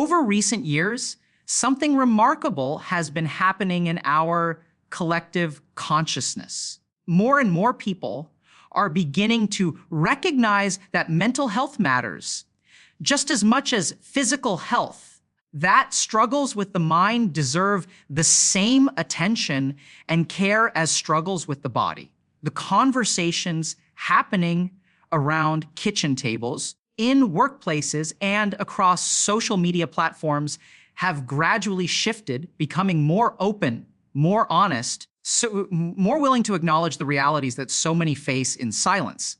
Over recent years, something remarkable has been happening in our collective consciousness. More and more people are beginning to recognize that mental health matters just as much as physical health. That struggles with the mind deserve the same attention and care as struggles with the body. The conversations happening around kitchen tables, in workplaces, and across social media platforms have gradually shifted, becoming more open, more honest, so more willing to acknowledge the realities that so many face in silence.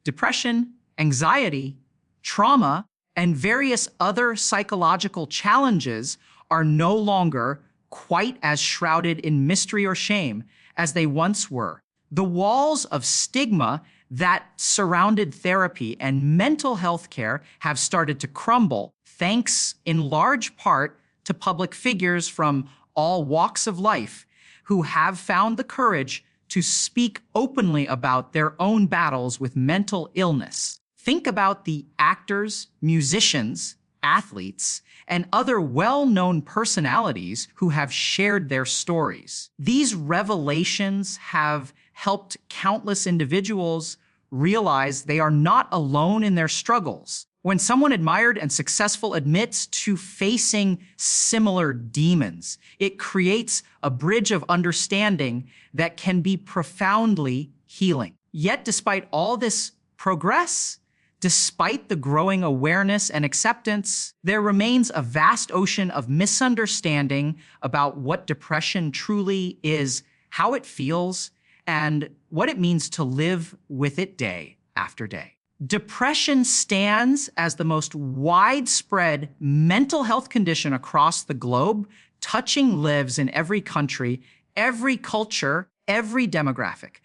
Depression, anxiety, trauma, and various other psychological challenges are no longer quite as shrouded in mystery or shame as they once were. The walls of stigma that surrounded therapy and mental health care have started to crumble, thanks in large part to public figures from all walks of life who have found the courage to speak openly about their own battles with mental illness. Think about the actors, musicians, athletes, and other well-known personalities who have shared their stories. These revelations have helped countless individuals realize they are not alone in their struggles. When someone admired and successful admits to facing similar demons, it creates a bridge of understanding that can be profoundly healing. Yet, despite all this progress, despite the growing awareness and acceptance, there remains a vast ocean of misunderstanding about what depression truly is, how it feels, and what it means to live with it day after day. Depression stands as the most widespread mental health condition across the globe, touching lives in every country, every culture, every demographic.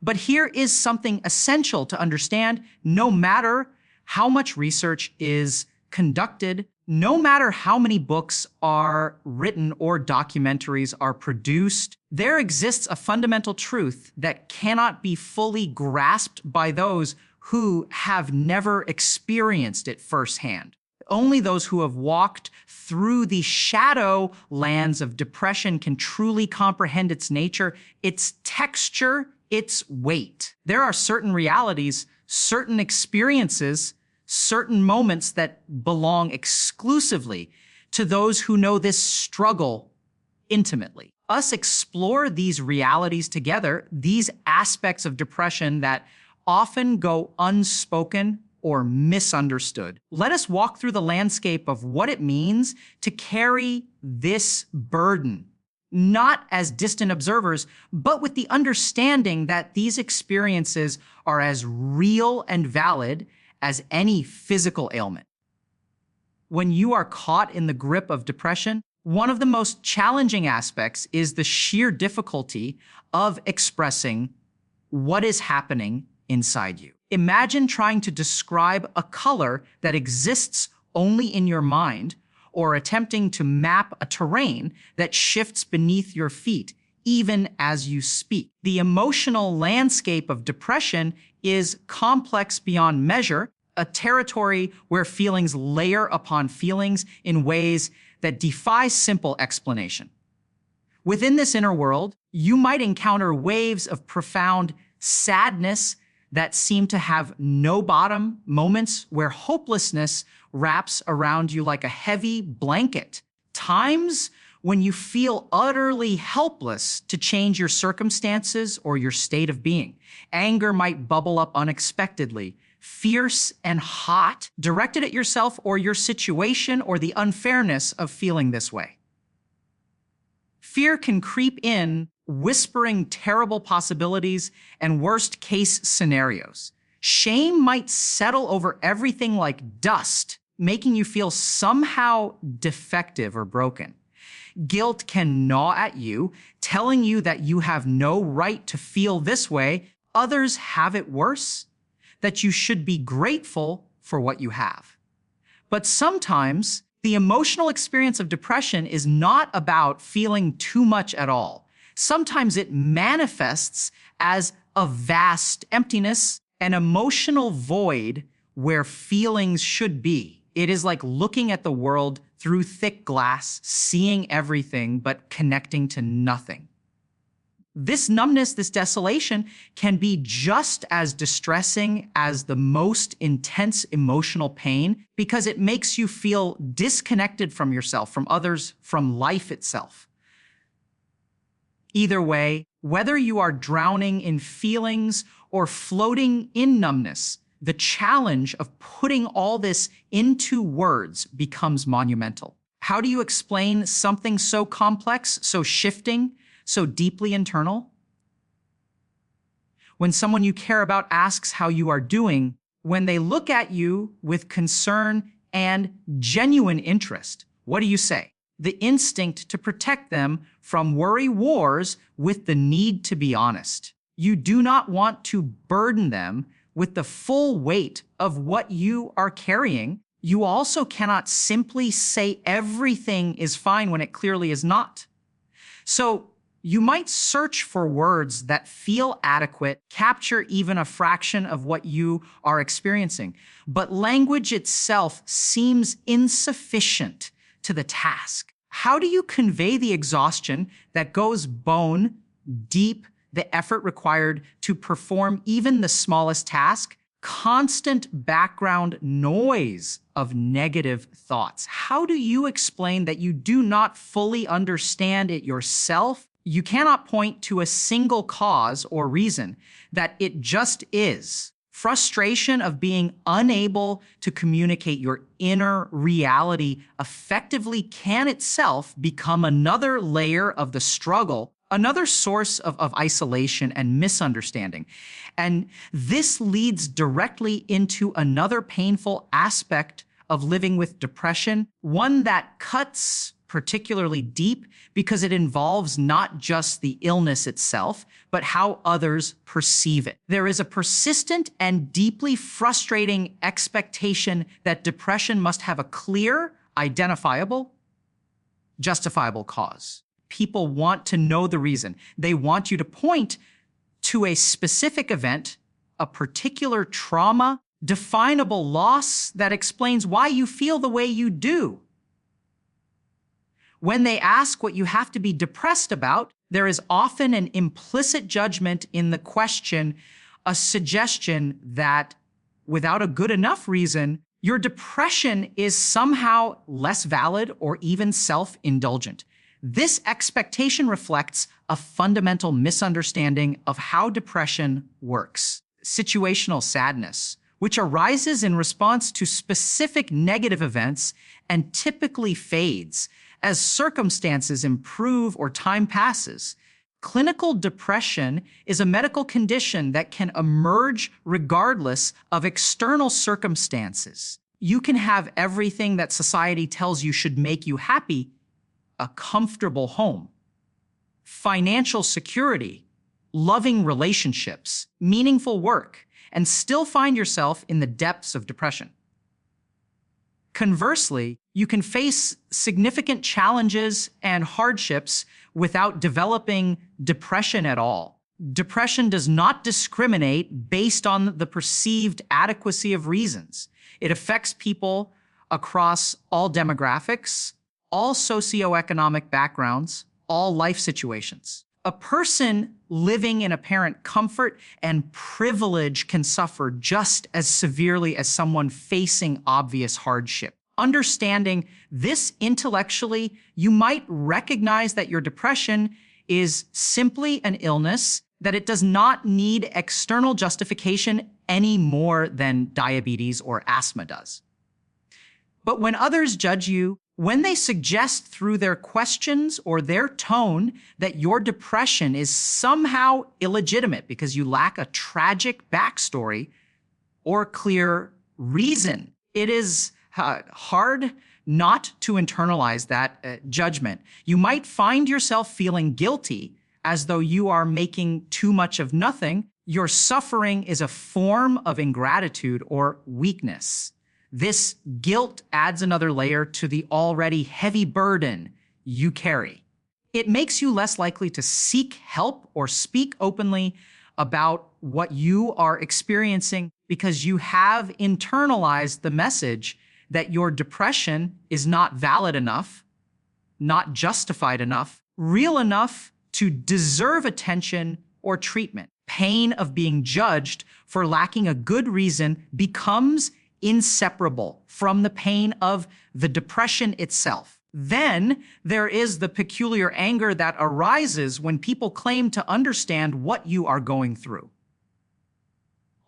But here is something essential to understand: no matter how much research is conducted, no matter how many books are written or documentaries are produced, there exists a fundamental truth that cannot be fully grasped by those who have never experienced it firsthand. Only those who have walked through the shadow lands of depression can truly comprehend its nature, its texture, its weight. There are certain realities, certain experiences, certain moments that belong exclusively to those who know this struggle intimately. Us explore these realities together, these aspects of depression that often go unspoken or misunderstood. Let us walk through the landscape of what it means to carry this burden, not as distant observers, but with the understanding that these experiences are as real and valid as any physical ailment. When you are caught in the grip of depression, one of the most challenging aspects is the sheer difficulty of expressing what is happening inside you. Imagine trying to describe a color that exists only in your mind, or attempting to map a terrain that shifts beneath your feet, even as you speak. The emotional landscape of depression is complex beyond measure, a territory where feelings layer upon feelings in ways that defy simple explanation. Within this inner world, you might encounter waves of profound sadness that seem to have no bottom, moments where hopelessness wraps around you like a heavy blanket, times when you feel utterly helpless to change your circumstances or your state of being. Anger might bubble up unexpectedly, fierce and hot, directed at yourself or your situation or the unfairness of feeling this way. Fear can creep in, whispering terrible possibilities and worst-case scenarios. Shame might settle over everything like dust, making you feel somehow defective or broken. Guilt can gnaw at you, telling you that you have no right to feel this way, others have it worse, that you should be grateful for what you have. But sometimes, the emotional experience of depression is not about feeling too much at all. Sometimes it manifests as a vast emptiness, an emotional void where feelings should be. It is like looking at the world through thick glass, seeing everything but connecting to nothing. This numbness, this desolation, can be just as distressing as the most intense emotional pain because it makes you feel disconnected from yourself, from others, from life itself. Either way, whether you are drowning in feelings or floating in numbness, the challenge of putting all this into words becomes monumental. How do you explain something so complex, so shifting, so deeply internal? When someone you care about asks how you are doing, when they look at you with concern and genuine interest, what do you say? The instinct to protect them from worry wars with the need to be honest. You do not want to burden them with the full weight of what you are carrying. You also cannot simply say everything is fine when it clearly is not. So you might search for words that feel adequate, capture even a fraction of what you are experiencing, but language itself seems insufficient to the task. How do you convey the exhaustion that goes bone deep, the effort required to perform even the smallest task, constant background noise of negative thoughts? How do you explain that you do not fully understand it yourself? You cannot point to a single cause or reason, that it just is. Frustration of being unable to communicate your inner reality effectively can itself become another layer of the struggle, another source of isolation and misunderstanding. And this leads directly into another painful aspect of living with depression, one that cuts particularly deep because it involves not just the illness itself, but how others perceive it. There is a persistent and deeply frustrating expectation that depression must have a clear, identifiable, justifiable cause. People want to know the reason. They want you to point to a specific event, a particular trauma, definable loss that explains why you feel the way you do. When they ask what you have to be depressed about, there is often an implicit judgment in the question, a suggestion that without a good enough reason, your depression is somehow less valid or even self-indulgent. This expectation reflects a fundamental misunderstanding of how depression works. Situational sadness, which arises in response to specific negative events and typically fades as circumstances improve or time passes. Clinical depression is a medical condition that can emerge regardless of external circumstances. You can have everything that society tells you should make you happy: a comfortable home, financial security, loving relationships, meaningful work, and still find yourself in the depths of depression. Conversely, you can face significant challenges and hardships without developing depression at all. Depression does not discriminate based on the perceived adequacy of reasons. It affects people across all demographics, all socioeconomic backgrounds, all life situations. A person living in apparent comfort and privilege can suffer just as severely as someone facing obvious hardship. Understanding this intellectually, you might recognize that your depression is simply an illness, that it does not need external justification any more than diabetes or asthma does. But when others judge you, when they suggest through their questions or their tone that your depression is somehow illegitimate because you lack a tragic backstory or clear reason, it is hard not to internalize that judgment. You might find yourself feeling guilty as though you are making too much of nothing. Your suffering is a form of ingratitude or weakness. This guilt adds another layer to the already heavy burden you carry. It makes you less likely to seek help or speak openly about what you are experiencing because you have internalized the message that your depression is not valid enough, not justified enough, real enough to deserve attention or treatment. Pain of being judged for lacking a good reason becomes inseparable from the pain of the depression itself. Then there is the peculiar anger that arises when people claim to understand what you are going through.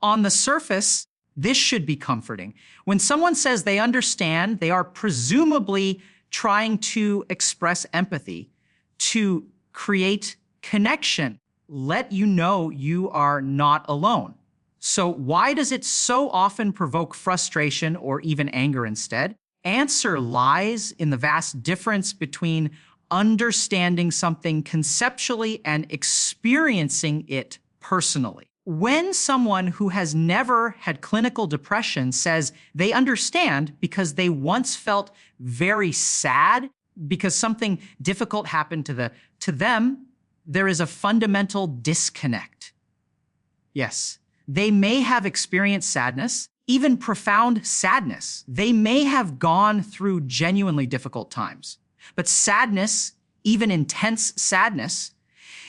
On the surface, this should be comforting. When someone says they understand, they are presumably trying to express empathy, to create connection, let you know you are not alone. So why does it so often provoke frustration or even anger instead? Answer lies in the vast difference between understanding something conceptually and experiencing it personally. When someone who has never had clinical depression says they understand because they once felt very sad because something difficult happened to them, there is a fundamental disconnect. Yes, they may have experienced sadness, even profound sadness. They may have gone through genuinely difficult times. But sadness, even intense sadness,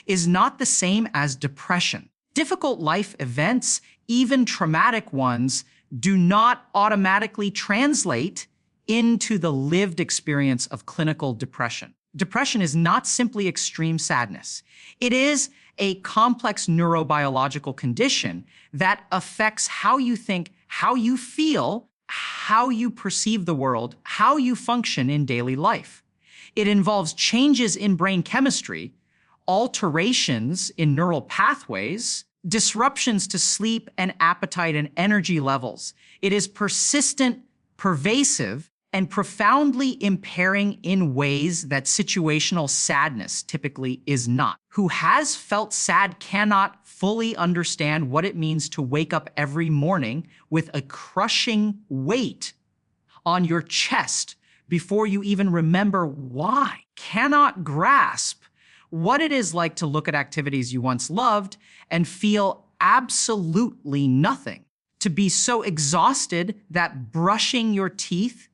is not the same as depression. Difficult life events, even traumatic ones, do not automatically translate into the lived experience of clinical depression. Depression is not simply extreme sadness. It is a complex neurobiological condition that affects how you think, how you feel, how you perceive the world, how you function in daily life. It involves changes in brain chemistry, alterations in neural pathways, disruptions to sleep and appetite and energy levels. It is persistent, pervasive, and profoundly impairing in ways that situational sadness typically is not. Who has felt sad cannot fully understand what it means to wake up every morning with a crushing weight on your chest before you even remember why. Cannot grasp what it is like to look at activities you once loved and feel absolutely nothing. To be so exhausted that brushing your teeth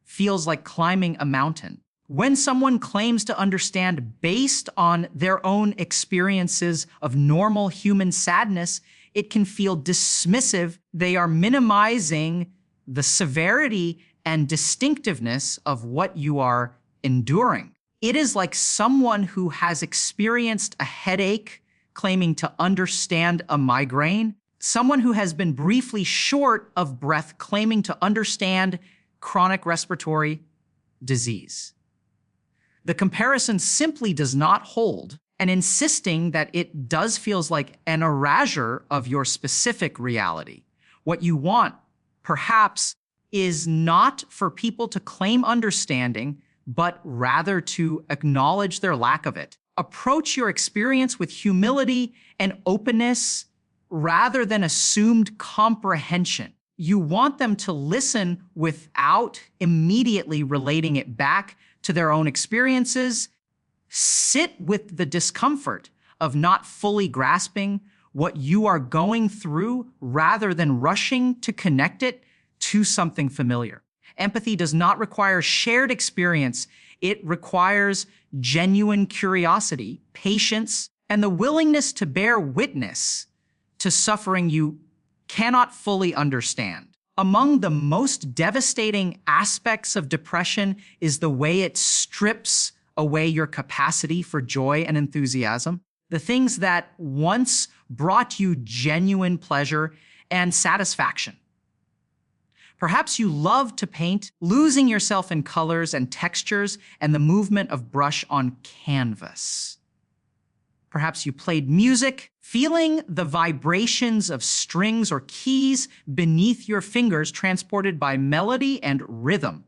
feels like climbing a mountain. When someone claims to understand based on their own experiences of normal human sadness, it can feel dismissive. They are minimizing the severity and distinctiveness of what you are enduring. It is like someone who has experienced a headache claiming to understand a migraine, someone who has been briefly short of breath claiming to understand chronic respiratory disease. The comparison simply does not hold, and insisting that it does feels like an erasure of your specific reality. What you want, perhaps, is not for people to claim understanding, but rather to acknowledge their lack of it. Approach your experience with humility and openness rather than assumed comprehension. You want them to listen without immediately relating it back to their own experiences. Sit with the discomfort of not fully grasping what you are going through rather than rushing to connect it to something familiar. Empathy does not require shared experience. It requires genuine curiosity, patience, and the willingness to bear witness to suffering you cannot fully understand. Among the most devastating aspects of depression is the way it strips away your capacity for joy and enthusiasm. The things that once brought you genuine pleasure and satisfaction. Perhaps you loved to paint, losing yourself in colors and textures and the movement of brush on canvas. Perhaps you played music, feeling the vibrations of strings or keys beneath your fingers transported by melody and rhythm.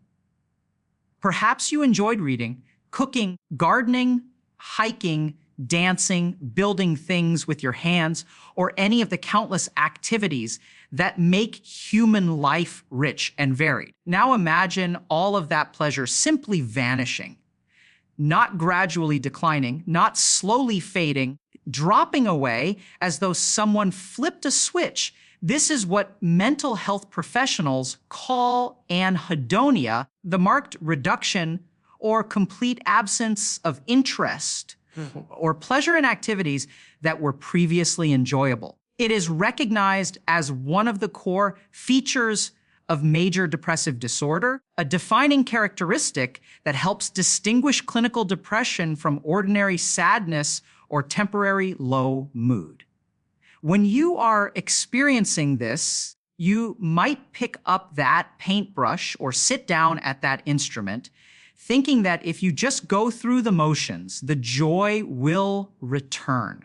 Perhaps you enjoyed reading, cooking, gardening, hiking, dancing, building things with your hands, or any of the countless activities that make human life rich and varied. Now imagine all of that pleasure simply vanishing, not gradually declining, not slowly fading, dropping away as though someone flipped a switch, This is what mental health professionals call anhedonia, the marked reduction or complete absence of interest or pleasure in activities that were previously enjoyable. It is recognized as one of the core features of major depressive disorder, a defining characteristic that helps distinguish clinical depression from ordinary sadness or temporary low mood. When you are experiencing this, you might pick up that paintbrush or sit down at that instrument, thinking that if you just go through the motions, the joy will return.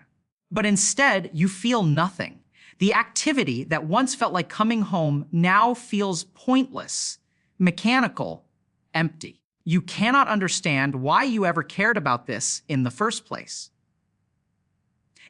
But instead, you feel nothing. The activity that once felt like coming home now feels pointless, mechanical, empty. You cannot understand why you ever cared about this in the first place.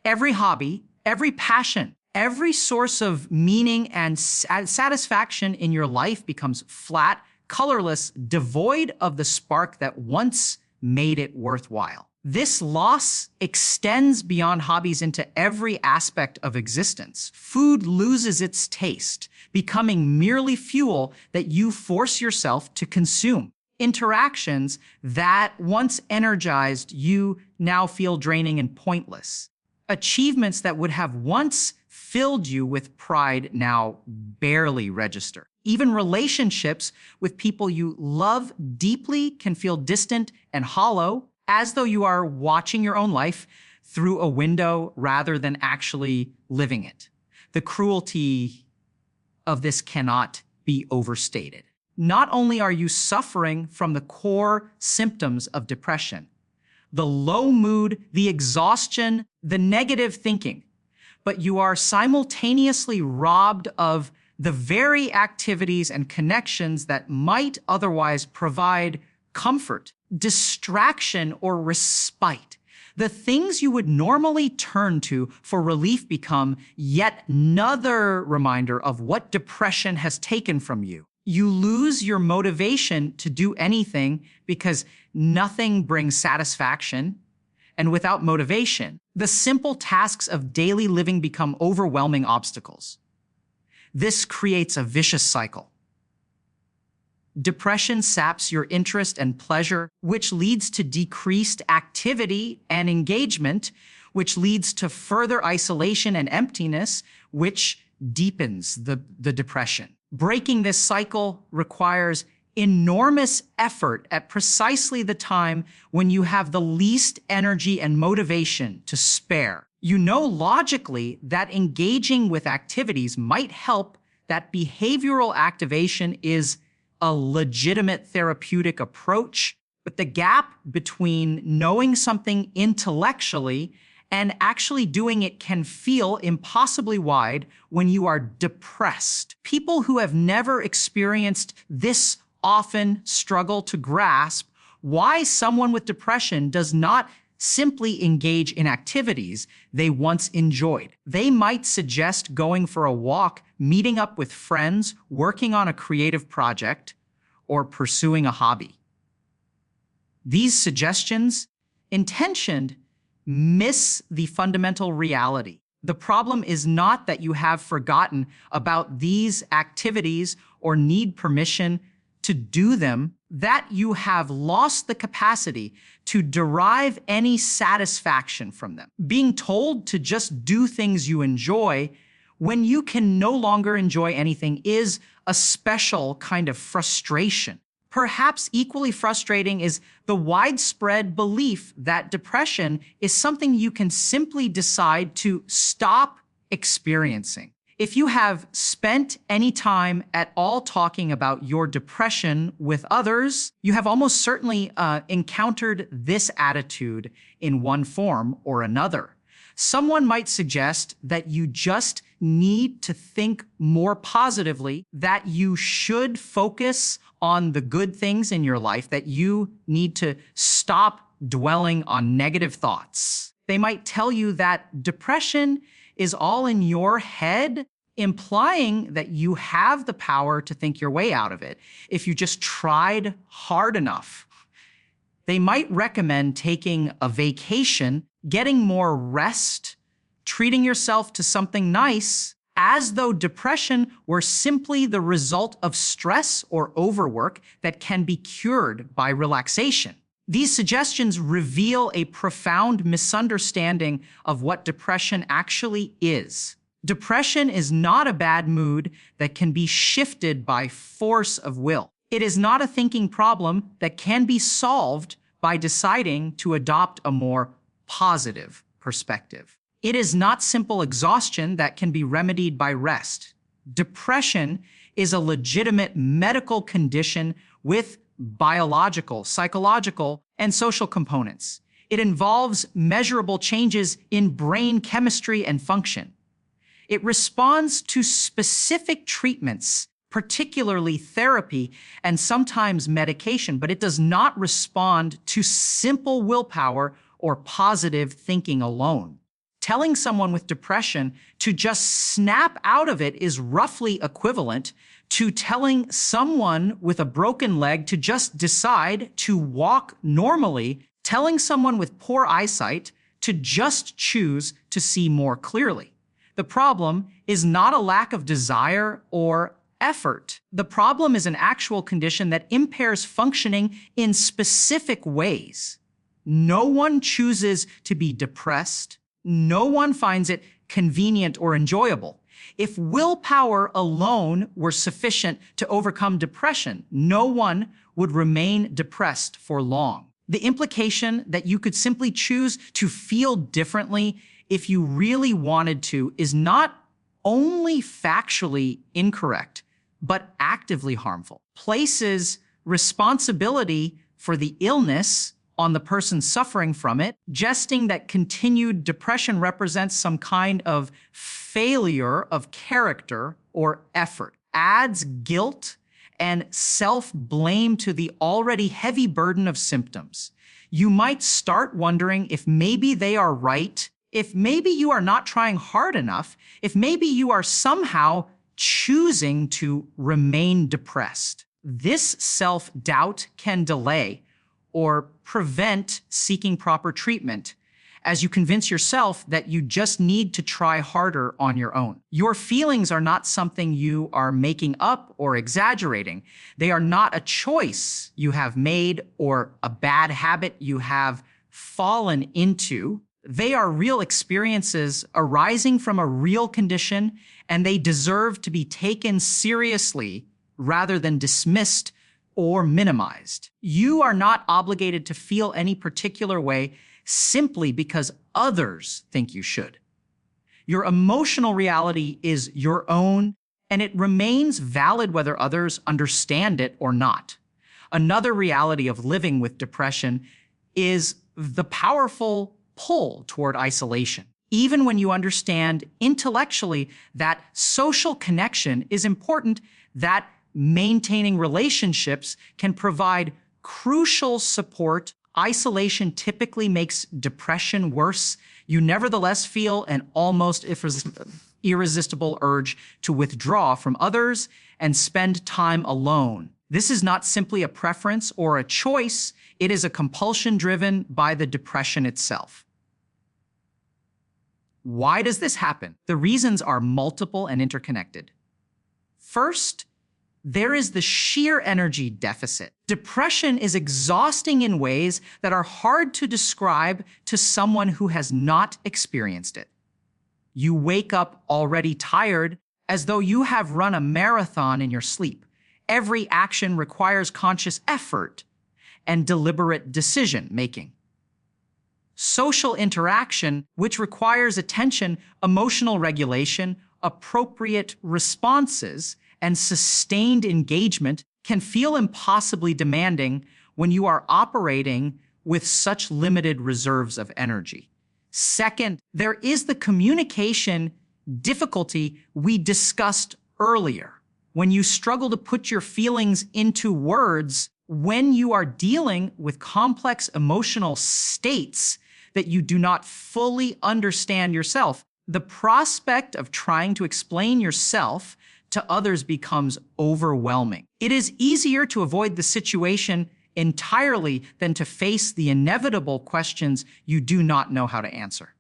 Every hobby, every passion, every source of meaning and satisfaction in your life becomes flat, colorless, devoid of the spark that once made it worthwhile. This loss extends beyond hobbies into every aspect of existence. Food loses its taste, becoming merely fuel that you force yourself to consume. Interactions that once energized you now feel draining and pointless. Achievements that would have once filled you with pride now barely register. Even relationships with people you love deeply can feel distant and hollow, as though you are watching your own life through a window rather than actually living it. The cruelty of this cannot be overstated. Not only are you suffering from the core symptoms of depression, the low mood, the exhaustion, the negative thinking, but you are simultaneously robbed of the very activities and connections that might otherwise provide comfort, distraction, or respite. The things you would normally turn to for relief become yet another reminder of what depression has taken from you. You lose your motivation to do anything because nothing brings satisfaction. And without motivation, the simple tasks of daily living become overwhelming obstacles. This creates a vicious cycle. Depression saps your interest and pleasure, which leads to decreased activity and engagement, which leads to further isolation and emptiness, which deepens the depression. Breaking this cycle requires enormous effort at precisely the time when you have the least energy and motivation to spare. You know logically that engaging with activities might help, that behavioral activation is a legitimate therapeutic approach, but the gap between knowing something intellectually and actually doing it can feel impossibly wide when you are depressed. People who have never experienced this often struggle to grasp why someone with depression does not simply engage in activities they once enjoyed. They might suggest going for a walk, meeting up with friends, working on a creative project, or pursuing a hobby. These suggestions, intentioned, miss the fundamental reality. The problem is not that you have forgotten about these activities or need permission to do them, that you have lost the capacity to derive any satisfaction from them. Being told to just do things you enjoy when you can no longer enjoy anything is a special kind of frustration. Perhaps equally frustrating is the widespread belief that depression is something you can simply decide to stop experiencing. If you have spent any time at all talking about your depression with others, you have almost certainly encountered this attitude in one form or another. Someone might suggest that you just need to think more positively, that you should focus on the good things in your life, that you need to stop dwelling on negative thoughts. They might tell you that depression is all in your head, implying that you have the power to think your way out of it if you just tried hard enough. They might recommend taking a vacation, getting more rest, treating yourself to something nice, as though depression were simply the result of stress or overwork that can be cured by relaxation. These suggestions reveal a profound misunderstanding of what depression actually is. Depression is not a bad mood that can be shifted by force of will. It is not a thinking problem that can be solved by deciding to adopt a more positive perspective. It is not simple exhaustion that can be remedied by rest. Depression is a legitimate medical condition with biological, psychological, and social components. It involves measurable changes in brain chemistry and function. It responds to specific treatments, particularly therapy and sometimes medication, but it does not respond to simple willpower or positive thinking alone. Telling someone with depression to just snap out of it is roughly equivalent to telling someone with a broken leg to just decide to walk normally, telling someone with poor eyesight to just choose to see more clearly. The problem is not a lack of desire or effort. The problem is an actual condition that impairs functioning in specific ways. No one chooses to be depressed. No one finds it convenient or enjoyable. If willpower alone were sufficient to overcome depression, no one would remain depressed for long. The implication that you could simply choose to feel differently if you really wanted to is not only factually incorrect, but actively harmful. Places responsibility for the illness on the person suffering from it, suggesting that continued depression represents some kind of failure of character or effort, adds guilt and self-blame to the already heavy burden of symptoms. You might start wondering if maybe they are right, if maybe you are not trying hard enough, if maybe you are somehow choosing to remain depressed. This self-doubt can delay or prevent seeking proper treatment as you convince yourself that you just need to try harder on your own. Your feelings are not something you are making up or exaggerating. They are not a choice you have made or a bad habit you have fallen into. They are real experiences arising from a real condition, and they deserve to be taken seriously rather than dismissed or minimized. You are not obligated to feel any particular way simply because others think you should. Your emotional reality is your own, and it remains valid whether others understand it or not. Another reality of living with depression is the powerful pull toward isolation. Even when you understand intellectually that social connection is important, that maintaining relationships can provide crucial support, isolation typically makes depression worse. You nevertheless feel an almost irresistible urge to withdraw from others and spend time alone. This is not simply a preference or a choice, it is a compulsion driven by the depression itself. Why does this happen? The reasons are multiple and interconnected. First, there is the sheer energy deficit. Depression is exhausting in ways that are hard to describe to someone who has not experienced it. You wake up already tired, as though you have run a marathon in your sleep. Every action requires conscious effort and deliberate decision-making. Social interaction, which requires attention, emotional regulation, appropriate responses, and sustained engagement, can feel impossibly demanding when you are operating with such limited reserves of energy. Second, there is the communication difficulty we discussed earlier. When you struggle to put your feelings into words, when you are dealing with complex emotional states that you do not fully understand yourself, the prospect of trying to explain yourself to others becomes overwhelming. It is easier to avoid the situation entirely than to face the inevitable questions you do not know how to answer.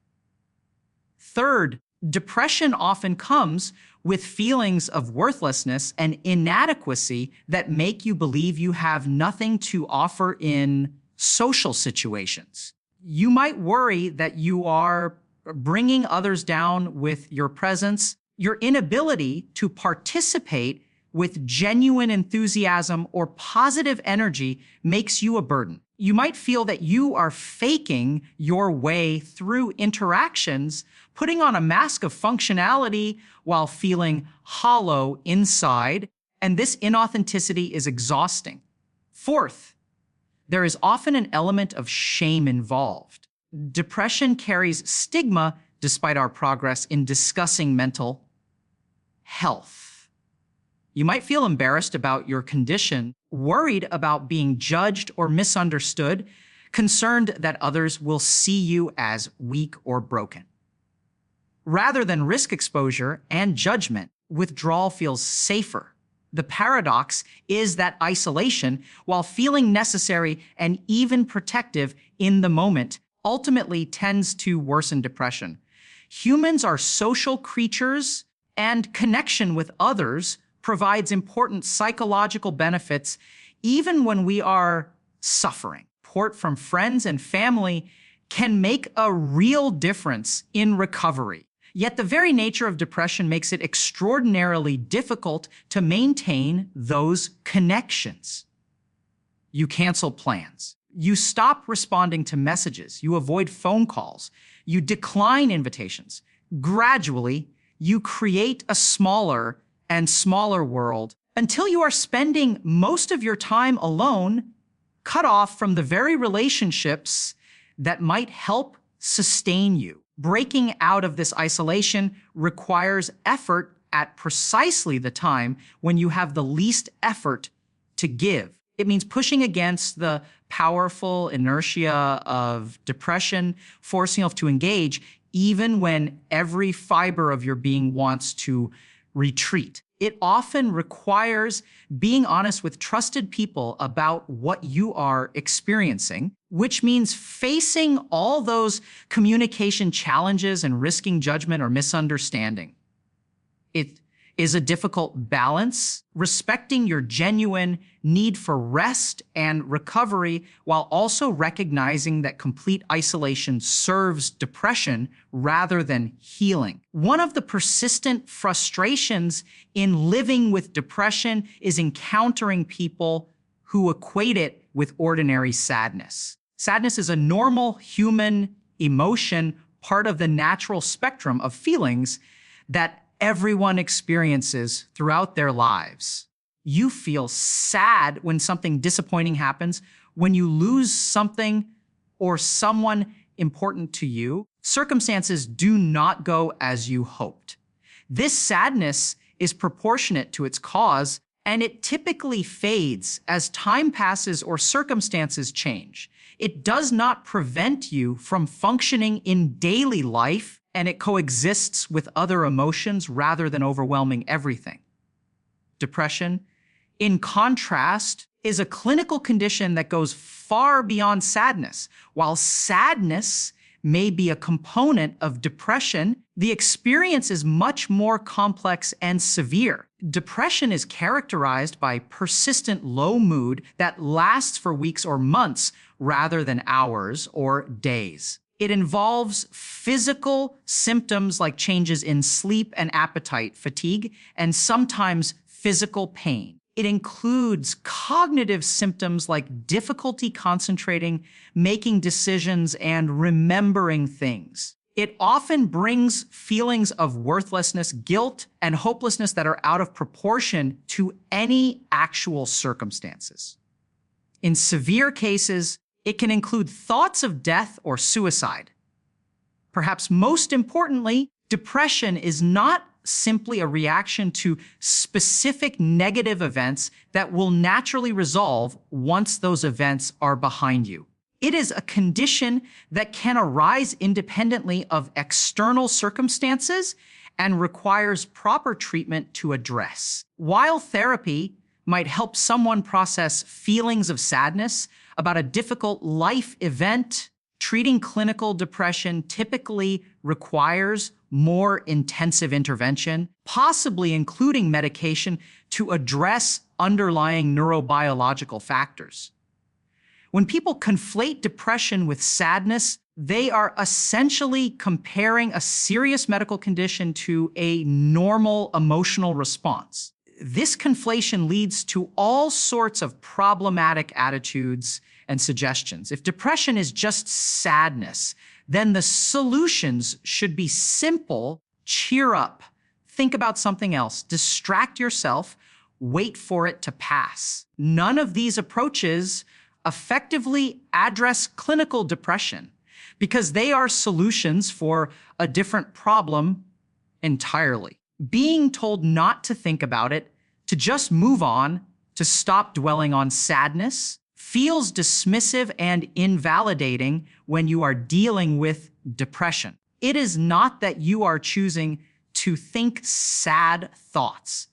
Third, Depression often comes with feelings of worthlessness and inadequacy that make you believe you have nothing to offer in social situations. You might worry that you are bringing others down with your presence. Your inability to participate with genuine enthusiasm or positive energy makes you a burden. You might feel that you are faking your way through interactions, putting on a mask of functionality while feeling hollow inside, and this inauthenticity is exhausting. Fourth, there is often an element of shame involved. Depression carries stigma despite our progress in discussing mental health. You might feel embarrassed about your condition, worried about being judged or misunderstood, concerned that others will see you as weak or broken. Rather than risk exposure and judgment, withdrawal feels safer. The paradox is that isolation, while feeling necessary and even protective in the moment, ultimately tends to worsen depression. Humans are social creatures, and connection with others provides important psychological benefits even when we are suffering. Support from friends and family can make a real difference in recovery. Yet the very nature of depression makes it extraordinarily difficult to maintain those connections. You cancel plans. You stop responding to messages. You avoid phone calls. You decline invitations. Gradually, you create a smaller and smaller world until you are spending most of your time alone, cut off from the very relationships that might help sustain you. Breaking out of this isolation requires effort at precisely the time when you have the least effort to give. It means pushing against the powerful inertia of depression, forcing yourself to engage even when every fiber of your being wants to retreat. It often requires being honest with trusted people about what you are experiencing, which means facing all those communication challenges and risking judgment or misunderstanding. It is a difficult balance, respecting your genuine need for rest and recovery while also recognizing that complete isolation serves depression rather than healing. One of the persistent frustrations in living with depression is encountering people who equate it with ordinary sadness. Sadness is a normal human emotion, part of the natural spectrum of feelings that everyone experiences throughout their lives. You feel sad when something disappointing happens, when you lose something or someone important to you. Circumstances do not go as you hoped. This sadness is proportionate to its cause, and it typically fades as time passes or circumstances change. It does not prevent you from functioning in daily life, and it coexists with other emotions rather than overwhelming everything. Depression, in contrast, is a clinical condition that goes far beyond sadness. While sadness may be a component of depression, the experience is much more complex and severe. Depression is characterized by persistent low mood that lasts for weeks or months rather than hours or days. It involves physical symptoms like changes in sleep and appetite, fatigue, and sometimes physical pain. It includes cognitive symptoms like difficulty concentrating, making decisions, and remembering things. It often brings feelings of worthlessness, guilt, and hopelessness that are out of proportion to any actual circumstances. In severe cases, it can include thoughts of death or suicide. Perhaps most importantly, depression is not simply a reaction to specific negative events that will naturally resolve once those events are behind you. It is a condition that can arise independently of external circumstances and requires proper treatment to address. While therapy might help someone process feelings of sadness about a difficult life event, treating clinical depression typically requires more intensive intervention, possibly including medication to address underlying neurobiological factors. When people conflate depression with sadness, they are essentially comparing a serious medical condition to a normal emotional response. This conflation leads to all sorts of problematic attitudes and suggestions. If depression is just sadness, then the solutions should be simple: cheer up, think about something else, distract yourself, wait for it to pass. None of these approaches effectively address clinical depression because they are solutions for a different problem entirely. Being told not to think about it, to just move on, to stop dwelling on sadness, feels dismissive and invalidating when you are dealing with depression. It is not that you are choosing to think sad thoughts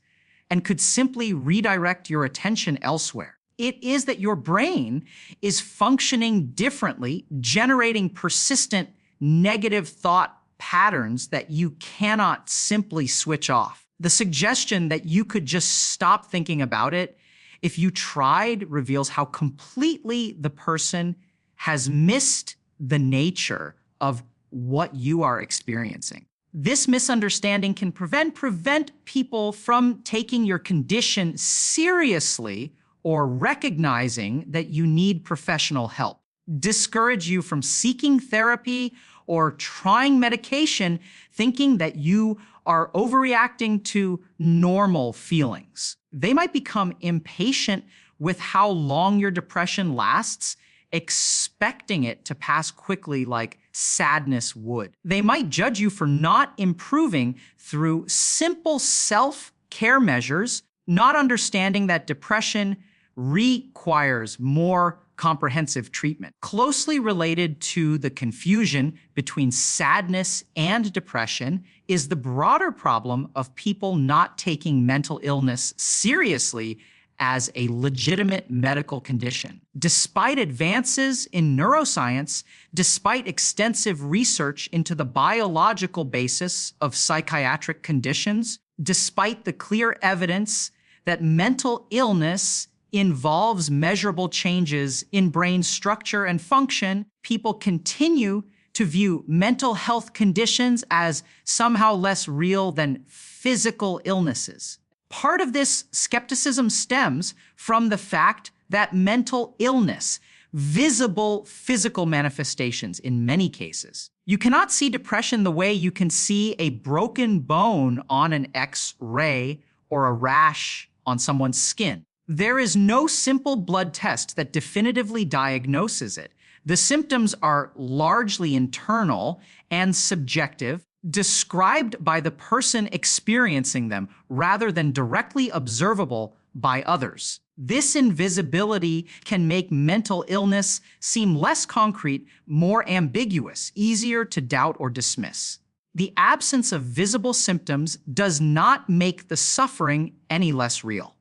and could simply redirect your attention elsewhere. It is that your brain is functioning differently, generating persistent negative thought patterns that you cannot simply switch off. The suggestion that you could just stop thinking about it if you tried reveals how completely the person has missed the nature of what you are experiencing. This misunderstanding can prevent people from taking your condition seriously or recognizing that you need professional help, discourage you from seeking therapy or trying medication, thinking that you are overreacting to normal feelings. They might become impatient with how long your depression lasts, expecting it to pass quickly like sadness would. They might judge you for not improving through simple self-care measures, not understanding that depression requires more comprehensive treatment. Closely related to the confusion between sadness and depression is the broader problem of people not taking mental illness seriously as a legitimate medical condition. Despite advances in neuroscience, despite extensive research into the biological basis of psychiatric conditions, despite the clear evidence that mental illness involves measurable changes in brain structure and function, people continue to view mental health conditions as somehow less real than physical illnesses. Part of this skepticism stems from the fact that mental illness, visible physical manifestations in many cases. You cannot see depression the way you can see a broken bone on an X-ray or a rash on someone's skin. There is no simple blood test that definitively diagnoses it. The symptoms are largely internal and subjective, described by the person experiencing them rather than directly observable by others. This invisibility can make mental illness seem less concrete, more ambiguous, easier to doubt or dismiss. The absence of visible symptoms does not make the suffering any less real.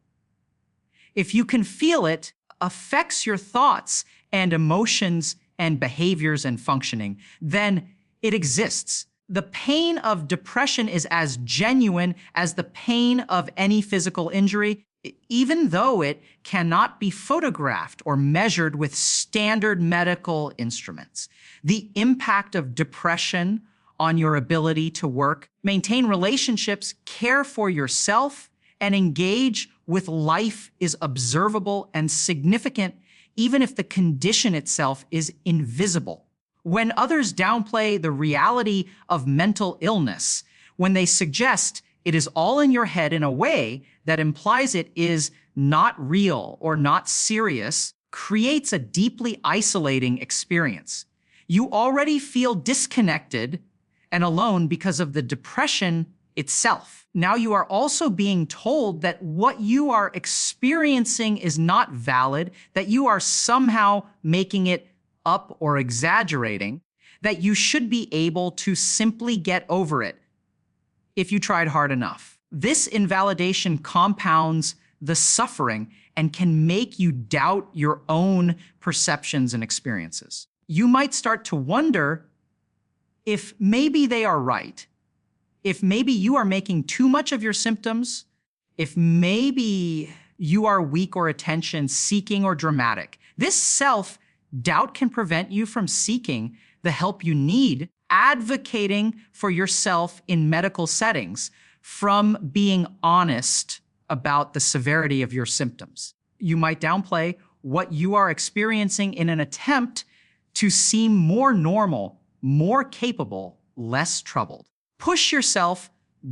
If you can feel it, affects your thoughts and emotions and behaviors and functioning, then it exists. The pain of depression is as genuine as the pain of any physical injury, even though it cannot be photographed or measured with standard medical instruments. The impact of depression on your ability to work, maintain relationships, care for yourself, and engage with life is observable and significant, even if the condition itself is invisible. When others downplay the reality of mental illness, when they suggest it is all in your head in a way that implies it is not real or not serious, creates a deeply isolating experience. You already feel disconnected and alone because of the depression itself. Now you are also being told that what you are experiencing is not valid, that you are somehow making it up or exaggerating, that you should be able to simply get over it if you tried hard enough. This invalidation compounds the suffering and can make you doubt your own perceptions and experiences. You might start to wonder if maybe they are right, if maybe you are making too much of your symptoms, if maybe you are weak or attention seeking or dramatic. This self-doubt can prevent you from seeking the help you need, advocating for yourself in medical settings, from being honest about the severity of your symptoms. You might downplay what you are experiencing in an attempt to seem more normal, more capable, less troubled. Push yourself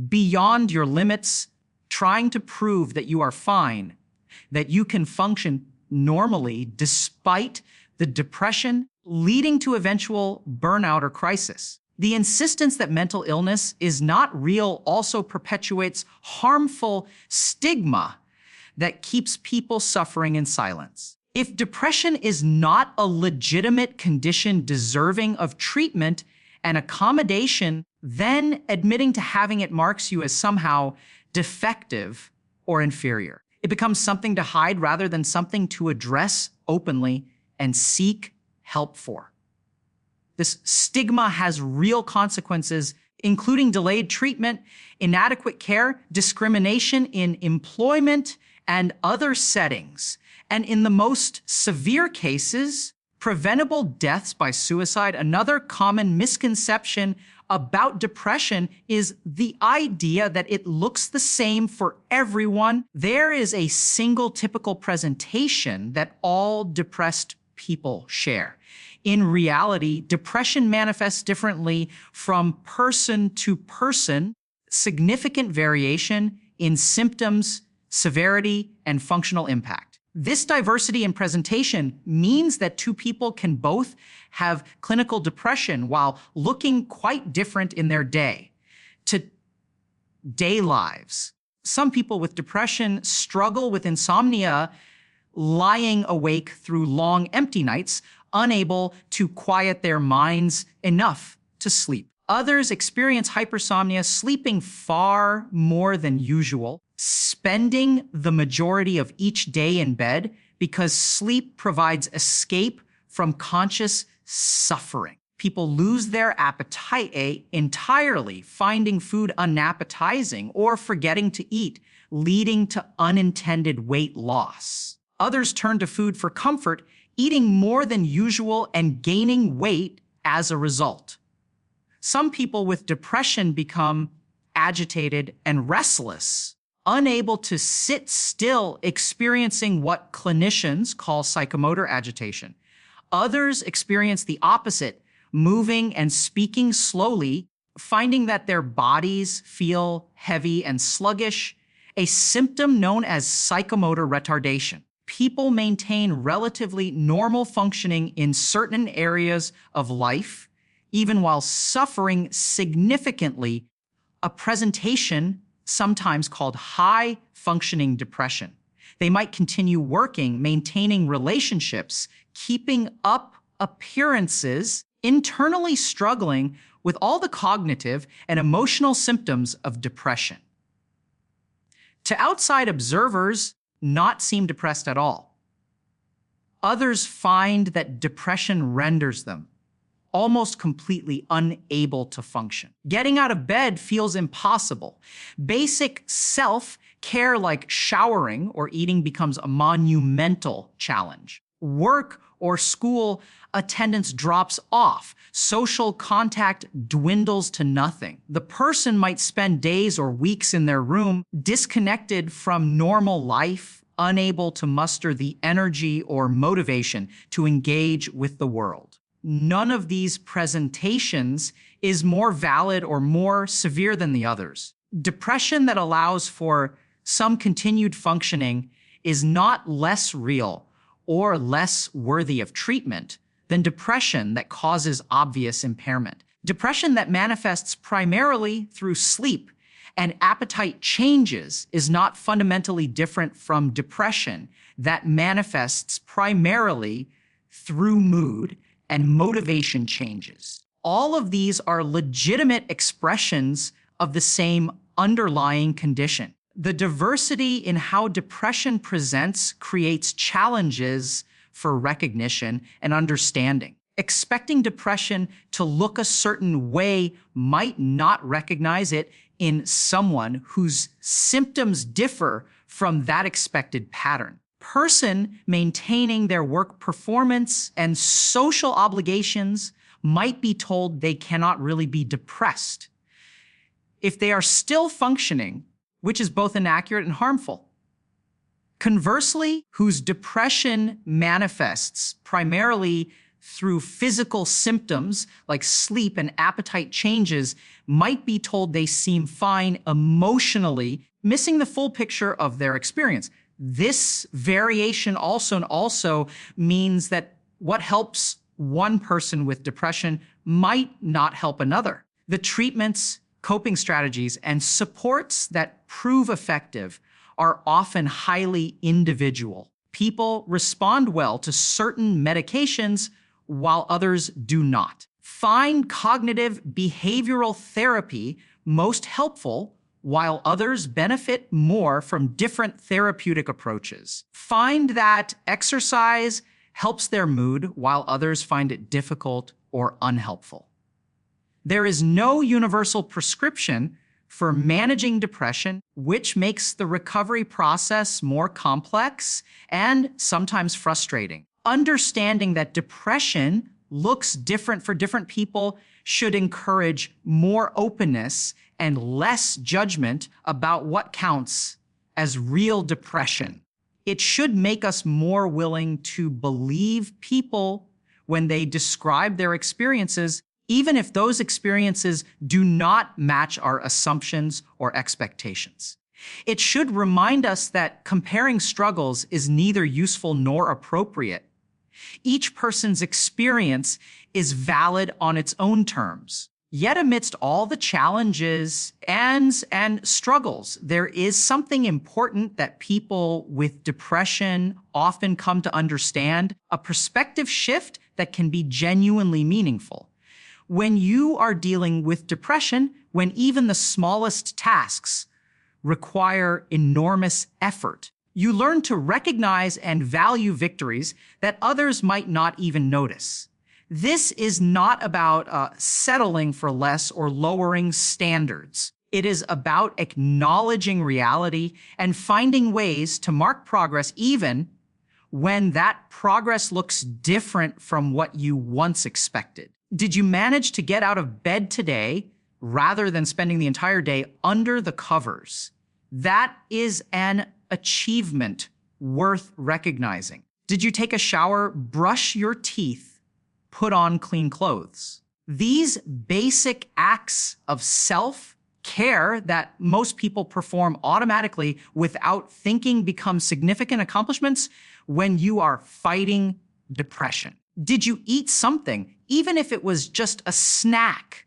beyond your limits, trying to prove that you are fine, that you can function normally despite the depression, leading to eventual burnout or crisis. The insistence that mental illness is not real also perpetuates harmful stigma that keeps people suffering in silence. If depression is not a legitimate condition deserving of treatment and accommodation, then admitting to having it marks you as somehow defective or inferior. It becomes something to hide rather than something to address openly and seek help for. This stigma has real consequences, including delayed treatment, inadequate care, discrimination in employment, and other settings. And in the most severe cases, preventable deaths by suicide. Another common misconception about depression is the idea that it looks the same for everyone. There is a single typical presentation that all depressed people share. In reality, depression manifests differently from person to person, significant variation in symptoms, severity, and functional impact. This diversity in presentation means that two people can both have clinical depression while looking quite different in their day-to-day lives. Some people with depression struggle with insomnia, lying awake through long, empty nights, unable to quiet their minds enough to sleep. Others experience hypersomnia, sleeping far more than usual, spending the majority of each day in bed because sleep provides escape from conscious suffering. People lose their appetite entirely, finding food unappetizing or forgetting to eat, leading to unintended weight loss. Others turn to food for comfort, eating more than usual and gaining weight as a result. Some people with depression become agitated and restless, unable to sit still, experiencing what clinicians call psychomotor agitation. Others experience the opposite, moving and speaking slowly, finding that their bodies feel heavy and sluggish, a symptom known as psychomotor retardation. People maintain relatively normal functioning in certain areas of life, even while suffering significantly, a presentation sometimes called high-functioning depression. They might continue working, maintaining relationships, keeping up appearances, internally struggling with all the cognitive and emotional symptoms of depression. To outside observers, not seem depressed at all. Others find that depression renders them almost completely unable to function. Getting out of bed feels impossible. Basic self-care like showering or eating becomes a monumental challenge. Work or school attendance drops off. Social contact dwindles to nothing. The person might spend days or weeks in their room, disconnected from normal life, unable to muster the energy or motivation to engage with the world. None of these presentations is more valid or more severe than the others. Depression that allows for some continued functioning is not less real or less worthy of treatment than depression that causes obvious impairment. Depression that manifests primarily through sleep and appetite changes is not fundamentally different from depression that manifests primarily through mood and motivation changes. All of these are legitimate expressions of the same underlying condition. The diversity in how depression presents creates challenges for recognition and understanding. Expecting depression to look a certain way might not recognize it in someone whose symptoms differ from that expected pattern. Person maintaining their work performance and social obligations might be told they cannot really be depressed if they are still functioning, which is both inaccurate and harmful. Conversely, whose depression manifests primarily through physical symptoms like sleep and appetite changes might be told they seem fine emotionally, missing the full picture of their experience. This variation also means that what helps one person with depression might not help another. The treatments, coping strategies, and supports that prove effective are often highly individual. People respond well to certain medications while others do not. Find cognitive behavioral therapy most helpful while others benefit more from different therapeutic approaches. Find that exercise helps their mood while others find it difficult or unhelpful. There is no universal prescription for managing depression, which makes the recovery process more complex and sometimes frustrating. Understanding that depression looks different for different people should encourage more openness and less judgment about what counts as real depression. It should make us more willing to believe people when they describe their experiences, even if those experiences do not match our assumptions or expectations. It should remind us that comparing struggles is neither useful nor appropriate. Each person's experience is valid on its own terms. Yet amidst all the challenges and struggles, there is something important that people with depression often come to understand, a perspective shift that can be genuinely meaningful. When you are dealing with depression, when even the smallest tasks require enormous effort, you learn to recognize and value victories that others might not even notice. This is not about settling for less or lowering standards. It is about acknowledging reality and finding ways to mark progress even when that progress looks different from what you once expected. Did you manage to get out of bed today rather than spending the entire day under the covers? That is an achievement worth recognizing. Did you take a shower, brush your teeth, put on clean clothes? These basic acts of self-care that most people perform automatically without thinking become significant accomplishments when you are fighting depression. Did you eat something, even if it was just a snack,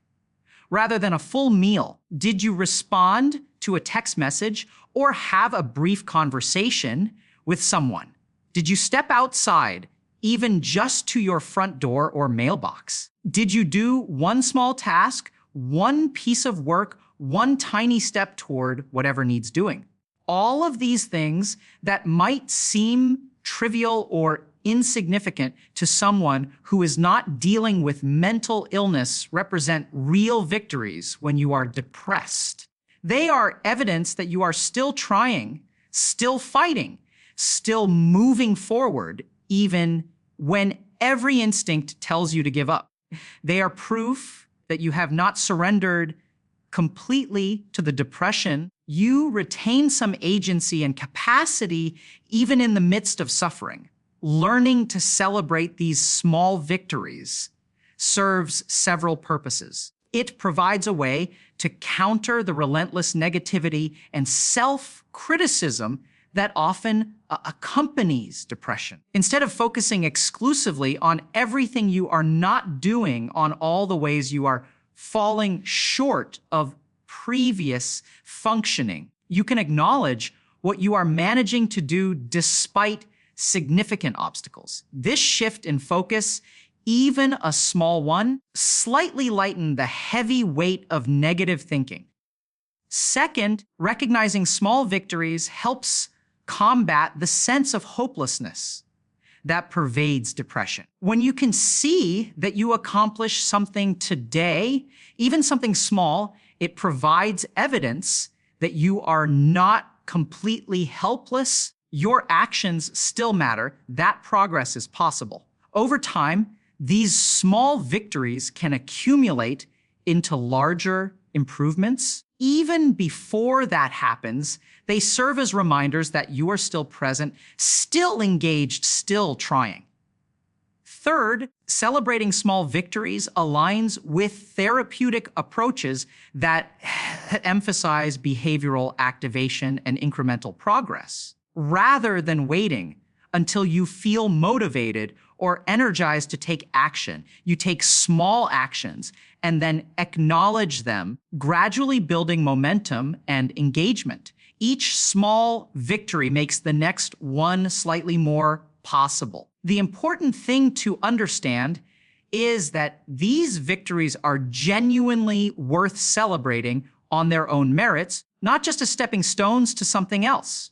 rather than a full meal? Did you respond to a text message or have a brief conversation with someone? Did you step outside, even just to your front door or mailbox? Did you do one small task, one piece of work, one tiny step toward whatever needs doing? All of these things that might seem trivial or insignificant to someone who is not dealing with mental illness represent real victories when you are depressed. They are evidence that you are still trying, still fighting, still moving forward, even when every instinct tells you to give up. They are proof that you have not surrendered completely to the depression. You retain some agency and capacity even in the midst of suffering. Learning to celebrate these small victories serves several purposes. It provides a way to counter the relentless negativity and self-criticism that often accompanies depression. Instead of focusing exclusively on everything you are not doing, on all the ways you are falling short of previous functioning, you can acknowledge what you are managing to do despite significant obstacles. This shift in focus, even a small one, slightly lighten the heavy weight of negative thinking. Second, recognizing small victories helps combat the sense of hopelessness that pervades depression. When you can see that you accomplish something today, even something small, it provides evidence that you are not completely helpless. Your actions still matter. That progress is possible. Over time, these small victories can accumulate into larger improvements. Even before that happens, they serve as reminders that you are still present, still engaged, still trying. Third, celebrating small victories aligns with therapeutic approaches that emphasize behavioral activation and incremental progress. Rather than waiting until you feel motivated or energized to take action, you take small actions and then acknowledge them, gradually building momentum and engagement. Each small victory makes the next one slightly more possible. The important thing to understand is that these victories are genuinely worth celebrating on their own merits, not just as stepping stones to something else.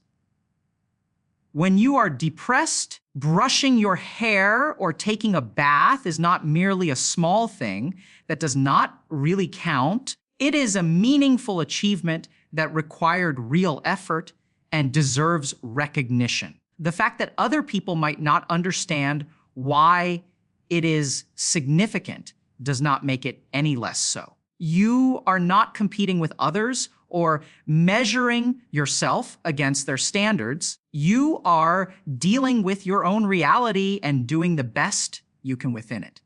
When you are depressed, brushing your hair or taking a bath is not merely a small thing that does not really count. It is a meaningful achievement that required real effort and deserves recognition. The fact that other people might not understand why it is significant does not make it any less so. You are not competing with others or measuring yourself against their standards. You are dealing with your own reality and doing the best you can within it.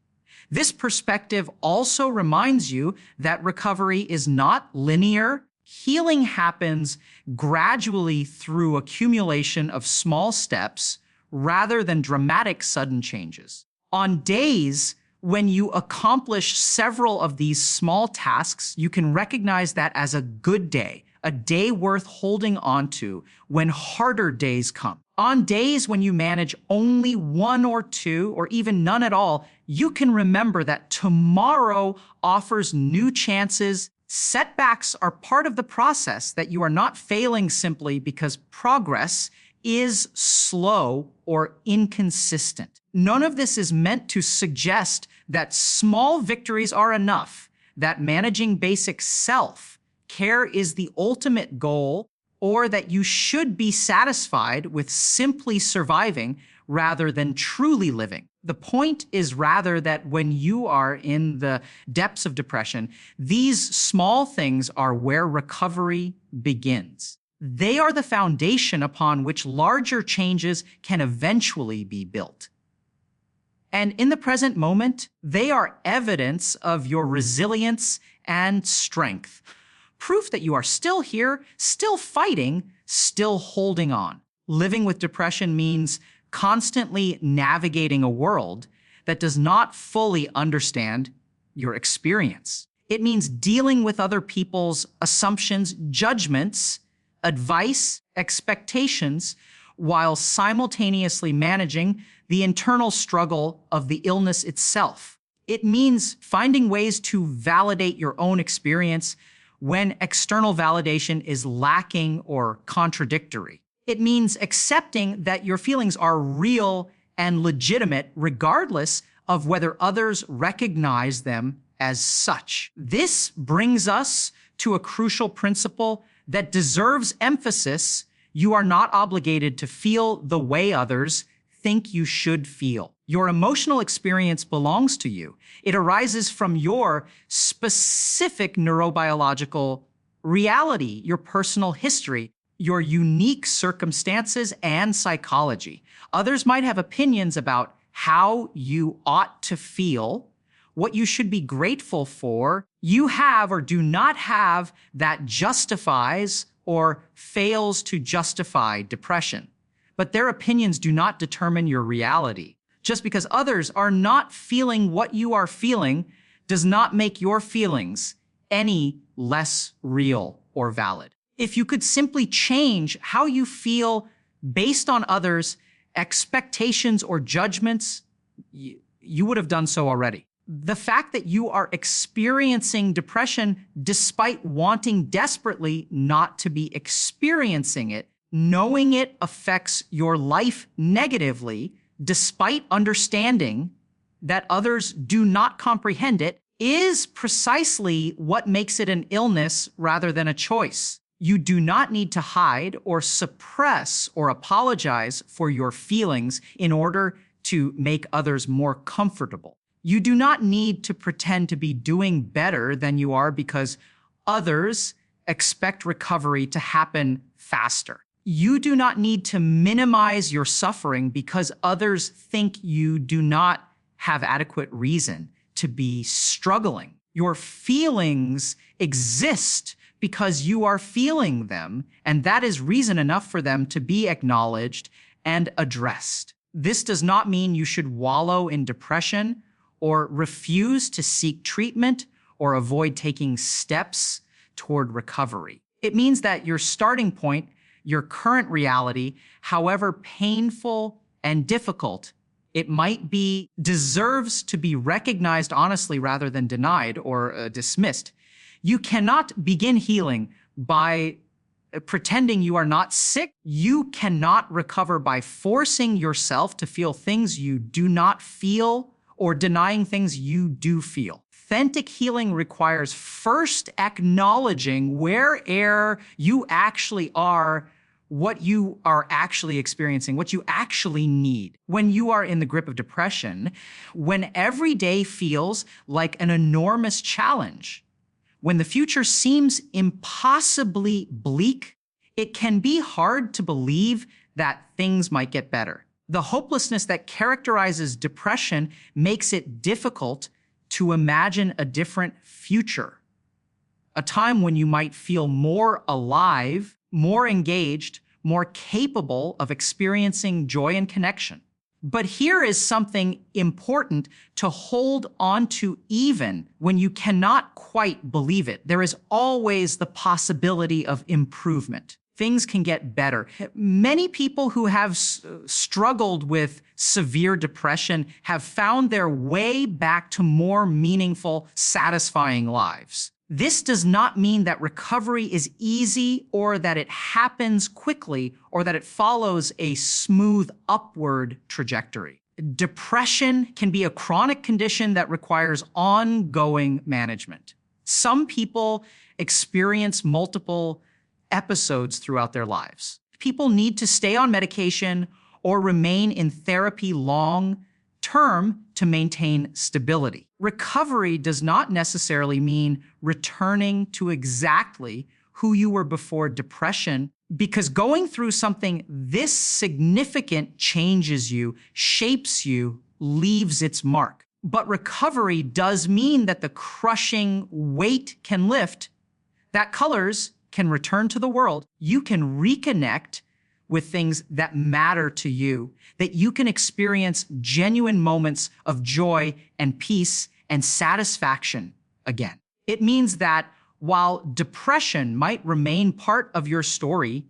This perspective also reminds you that recovery is not linear. Healing happens gradually through accumulation of small steps rather than dramatic sudden changes. On days when you accomplish several of these small tasks, you can recognize that as a good day, a day worth holding on to when harder days come. On days when you manage only one or two, or even none at all, you can remember that tomorrow offers new chances. Setbacks are part of the process, that you are not failing simply because progress is slow or inconsistent. None of this is meant to suggest that small victories are enough, that managing basic self-care is the ultimate goal, or that you should be satisfied with simply surviving rather than truly living. The point is rather that when you are in the depths of depression, these small things are where recovery begins. They are the foundation upon which larger changes can eventually be built. And in the present moment, they are evidence of your resilience and strength. Proof that you are still here, still fighting, still holding on. Living with depression means constantly navigating a world that does not fully understand your experience. It means dealing with other people's assumptions, judgments, advice, expectations, while simultaneously managing the internal struggle of the illness itself. It means finding ways to validate your own experience when external validation is lacking or contradictory. It means accepting that your feelings are real and legitimate regardless of whether others recognize them as such. This brings us to a crucial principle that deserves emphasis. You are not obligated to feel the way others think you should feel. Your emotional experience belongs to you. It arises from your specific neurobiological reality, your personal history, your unique circumstances and psychology. Others might have opinions about how you ought to feel, what you should be grateful for. You have or do not have that justifies or fails to justify depression. But their opinions do not determine your reality. Just because others are not feeling what you are feeling does not make your feelings any less real or valid. If you could simply change how you feel based on others' expectations or judgments, you would have done so already. The fact that you are experiencing depression despite wanting desperately not to be experiencing it, knowing it affects your life negatively, despite understanding that others do not comprehend it, is precisely what makes it an illness rather than a choice. You do not need to hide or suppress or apologize for your feelings in order to make others more comfortable. You do not need to pretend to be doing better than you are because others expect recovery to happen faster. You do not need to minimize your suffering because others think you do not have adequate reason to be struggling. Your feelings exist because you are feeling them, and that is reason enough for them to be acknowledged and addressed. This does not mean you should wallow in depression or refuse to seek treatment or avoid taking steps toward recovery. It means that your starting point, your current reality, however painful and difficult it might be, deserves to be recognized honestly rather than denied or dismissed. You cannot begin healing by pretending you are not sick. You cannot recover by forcing yourself to feel things you do not feel or denying things you do feel. Authentic healing requires first acknowledging where you actually are, what you are actually experiencing, what you actually need. When you are in the grip of depression, when every day feels like an enormous challenge, when the future seems impossibly bleak, it can be hard to believe that things might get better. The hopelessness that characterizes depression makes it difficult to imagine a different future, a time when you might feel more alive, more engaged, more capable of experiencing joy and connection. But here is something important to hold on to even when you cannot quite believe it. There is always the possibility of improvement. Things can get better. Many people who have struggled with severe depression have found their way back to more meaningful, satisfying lives. This does not mean that recovery is easy or that it happens quickly or that it follows a smooth upward trajectory. Depression can be a chronic condition that requires ongoing management. Some people experience multiple episodes throughout their lives. People need to stay on medication or remain in therapy long-term to maintain stability. Recovery does not necessarily mean returning to exactly who you were before depression, because going through something this significant changes you, shapes you, leaves its mark. But recovery does mean that the crushing weight can lift, that colors can return to the world. You can reconnect with things that matter to you, that you can experience genuine moments of joy and peace and satisfaction again. It means that while depression might remain part of your story,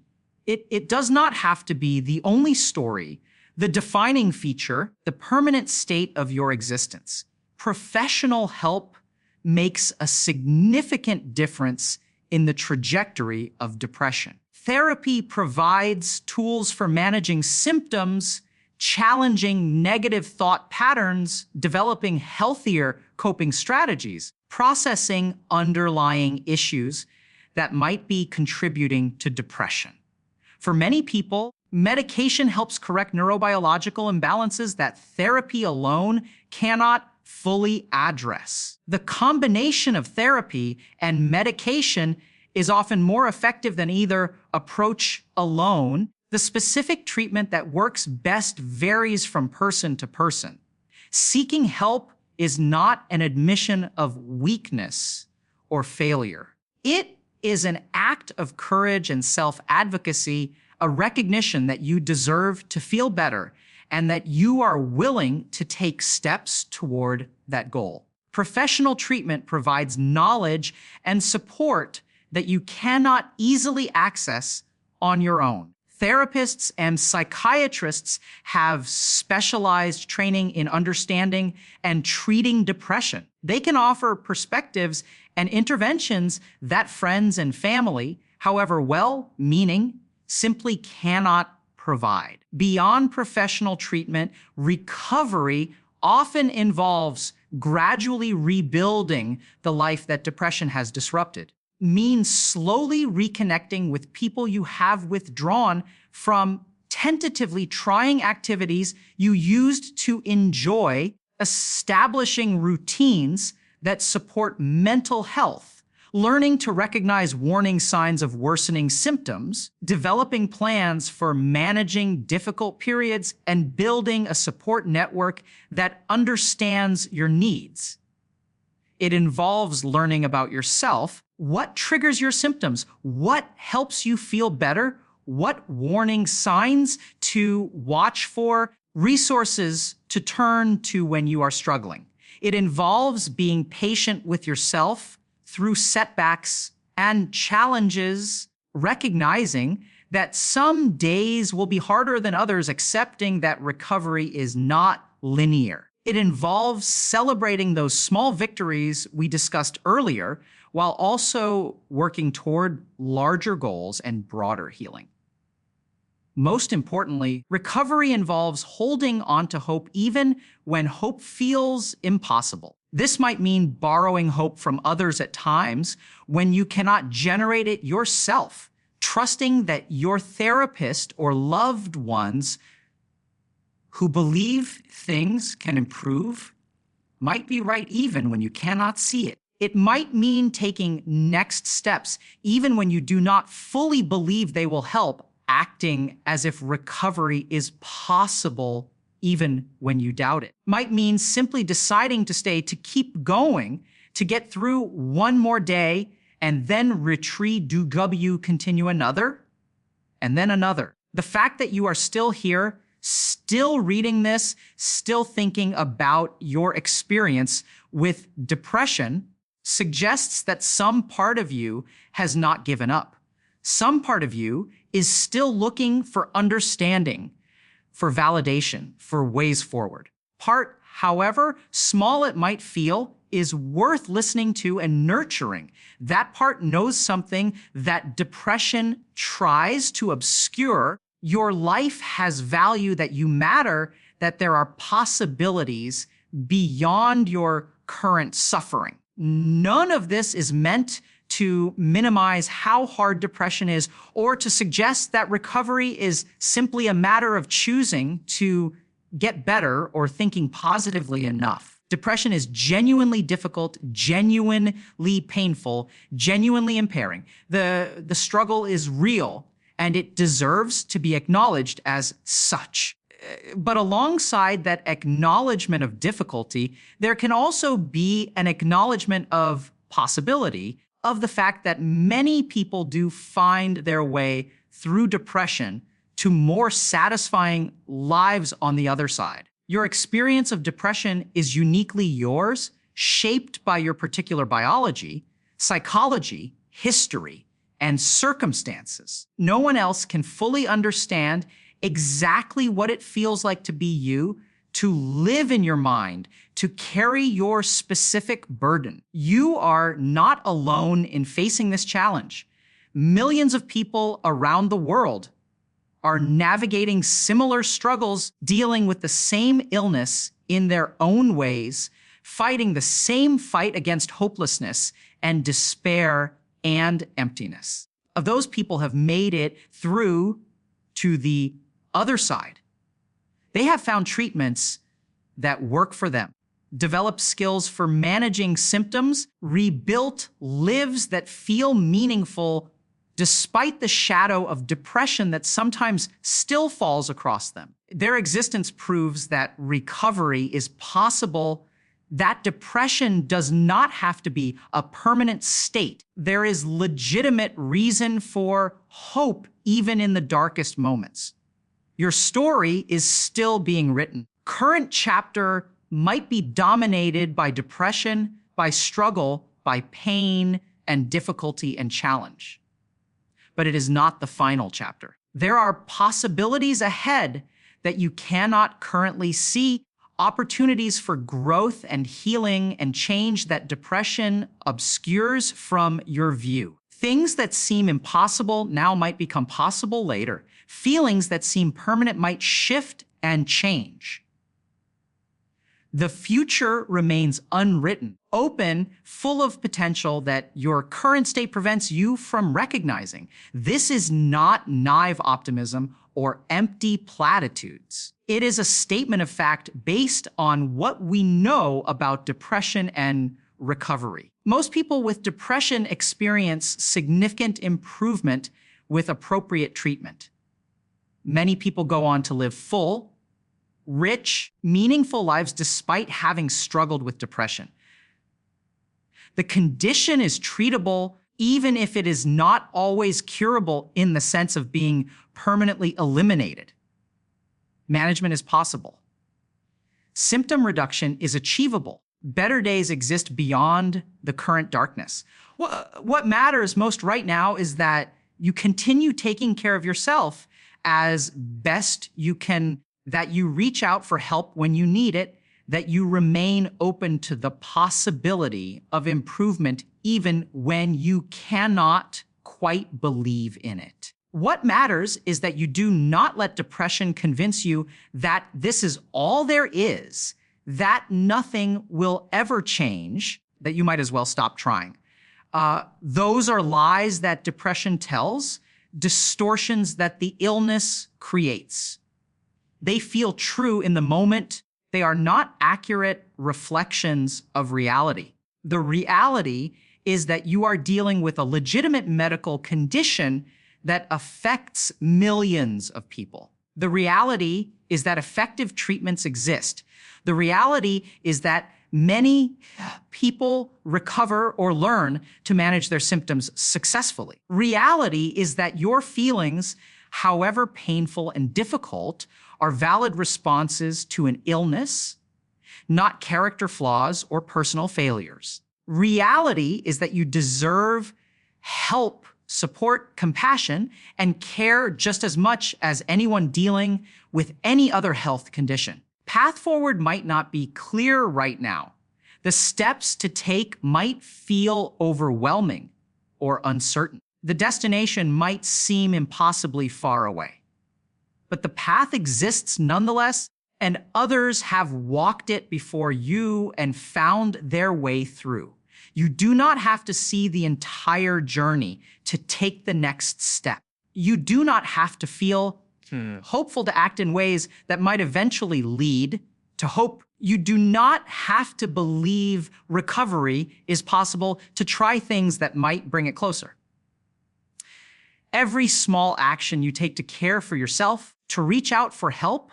it does not have to be the only story, the defining feature, the permanent state of your existence. Professional help makes a significant difference in the trajectory of depression. Therapy provides tools for managing symptoms, challenging negative thought patterns, developing healthier coping strategies, processing underlying issues that might be contributing to depression. For many people, medication helps correct neurobiological imbalances that therapy alone cannot fully address. The combination of therapy and medication is often more effective than either approach alone. The specific treatment that works best varies from person to person. Seeking help is not an admission of weakness or failure. It is an act of courage and self-advocacy, a recognition that you deserve to feel better and that you are willing to take steps toward that goal. Professional treatment provides knowledge and support that you cannot easily access on your own. Therapists and psychiatrists have specialized training in understanding and treating depression. They can offer perspectives and interventions that friends and family, however well-meaning, simply cannot provide. Beyond professional treatment, recovery often involves gradually rebuilding the life that depression has disrupted. Means slowly reconnecting with people you have withdrawn from, tentatively trying activities you used to enjoy, establishing routines that support mental health, learning to recognize warning signs of worsening symptoms, developing plans for managing difficult periods, and building a support network that understands your needs. It involves learning about yourself, what triggers your symptoms, what helps you feel better, what warning signs to watch for, resources to turn to when you are struggling. It involves being patient with yourself through setbacks and challenges, recognizing that some days will be harder than others, accepting that recovery is not linear. It involves celebrating those small victories we discussed earlier, while also working toward larger goals and broader healing. Most importantly, recovery involves holding on to hope even when hope feels impossible. This might mean borrowing hope from others at times when you cannot generate it yourself, trusting that your therapist or loved ones who believe things can improve might be right even when you cannot see it. It might mean taking next steps even when you do not fully believe they will help, acting as if recovery is possible even when you doubt it. Might mean simply deciding to keep going, to get through one more day, and then retreat, continue another, and then another. The fact that you are still here, still reading this, still thinking about your experience with depression suggests that some part of you has not given up. Some part of you is still looking for understanding, for validation, for ways forward. Part, however small it might feel, is worth listening to and nurturing. That part knows something that depression tries to obscure. Your life has value, that you matter, that there are possibilities beyond your current suffering. None of this is meant to minimize how hard depression is or to suggest that recovery is simply a matter of choosing to get better or thinking positively enough. Depression is genuinely difficult, genuinely painful, genuinely impairing. The struggle is real, and it deserves to be acknowledged as such. But alongside that acknowledgement of difficulty, there can also be an acknowledgement of possibility, of the fact that many people do find their way through depression to more satisfying lives on the other side. Your experience of depression is uniquely yours, shaped by your particular biology, psychology, history, and circumstances. No one else can fully understand exactly what it feels like to be you, to live in your mind, to carry your specific burden. You are not alone in facing this challenge. Millions of people around the world are navigating similar struggles, dealing with the same illness in their own ways, fighting the same fight against hopelessness and despair and emptiness. Of those people have made it through to the other side. They have found treatments that work for them, developed skills for managing symptoms, rebuilt lives that feel meaningful despite the shadow of depression that sometimes still falls across them. Their existence proves that recovery is possible, that depression does not have to be a permanent state. There is legitimate reason for hope even in the darkest moments. Your story is still being written. Current chapter might be dominated by depression, by struggle, by pain and difficulty and challenge. But it is not the final chapter. There are possibilities ahead that you cannot currently see, opportunities for growth and healing and change that depression obscures from your view. Things that seem impossible now might become possible later. Feelings that seem permanent might shift and change. The future remains unwritten, open, full of potential that your current state prevents you from recognizing. This is not naive optimism or empty platitudes. It is a statement of fact based on what we know about depression and recovery. Most people with depression experience significant improvement with appropriate treatment. Many people go on to live full, rich, meaningful lives despite having struggled with depression. The condition is treatable even if it is not always curable in the sense of being permanently eliminated. Management is possible. Symptom reduction is achievable. Better days exist beyond the current darkness. What matters most right now is that you continue taking care of yourself as best you can, that you reach out for help when you need it, that you remain open to the possibility of improvement even when you cannot quite believe in it. What matters is that you do not let depression convince you that this is all there is, that nothing will ever change, that you might as well stop trying. Those are lies that depression tells, distortions that the illness creates. They feel true in the moment. They are not accurate reflections of reality. The reality is that you are dealing with a legitimate medical condition that affects millions of people. The reality is that effective treatments exist. The reality is that many people recover or learn to manage their symptoms successfully. Reality is that your feelings, however painful and difficult, are valid responses to an illness, not character flaws or personal failures. Reality is that you deserve help, support, compassion, and care just as much as anyone dealing with any other health condition. Path forward might not be clear right now. The steps to take might feel overwhelming or uncertain. The destination might seem impossibly far away. But the path exists nonetheless, and others have walked it before you and found their way through. You do not have to see the entire journey to take the next step. You do not have to feel hopeful to act in ways that might eventually lead to hope. You do not have to believe recovery is possible to try things that might bring it closer. Every small action you take to care for yourself, to reach out for help,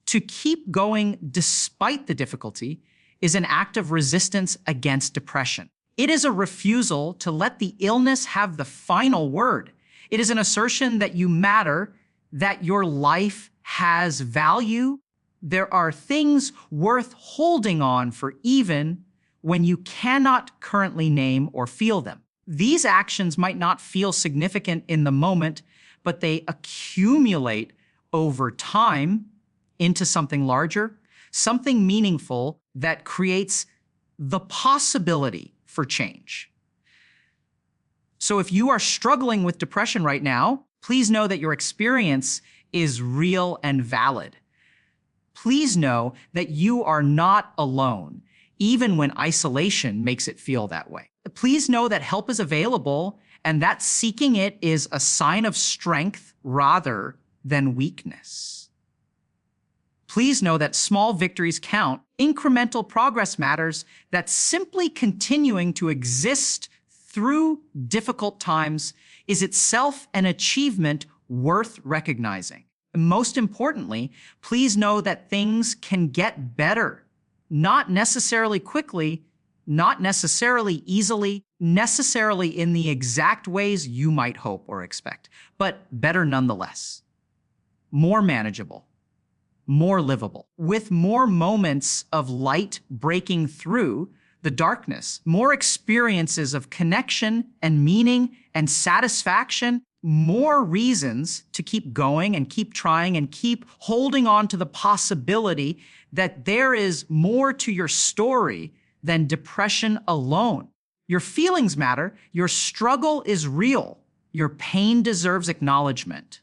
to keep going despite the difficulty, is an act of resistance against depression. It is a refusal to let the illness have the final word. It is an assertion that you matter, that your life has value. There are things worth holding on for even when you cannot currently name or feel them. These actions might not feel significant in the moment, but they accumulate over time into something larger, something meaningful that creates the possibility for change. So if you are struggling with depression right now, please know that your experience is real and valid. Please know that you are not alone, even when isolation makes it feel that way. Please know that help is available and that seeking it is a sign of strength rather than weakness. Please know that small victories count. Incremental progress matters, that simply continuing to exist through difficult times is itself an achievement worth recognizing. Most importantly, please know that things can get better, not necessarily quickly, not necessarily easily, necessarily in the exact ways you might hope or expect, but better nonetheless. More manageable, more livable, with more moments of light breaking through the darkness, more experiences of connection and meaning and satisfaction, more reasons to keep going and keep trying and keep holding on to the possibility that there is more to your story than depression alone. Your feelings matter, your struggle is real, your pain deserves acknowledgement.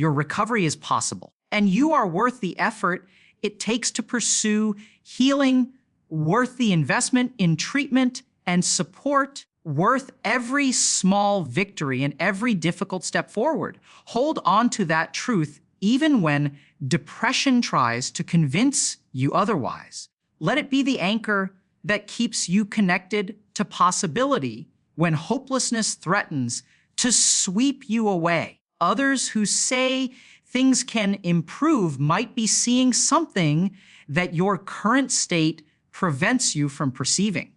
your recovery is possible, and you are worth the effort it takes to pursue healing, worth the investment in treatment and support, worth every small victory and every difficult step forward. Hold on to that truth even when depression tries to convince you otherwise. Let it be the anchor that keeps you connected to possibility when hopelessness threatens to sweep you away. Others who say things can improve might be seeing something that your current state prevents you from perceiving.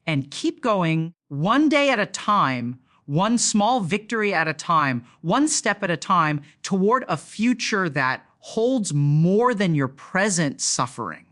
And keep going one day at a time, one small victory at a time, one step at a time toward a future that holds more than your present suffering.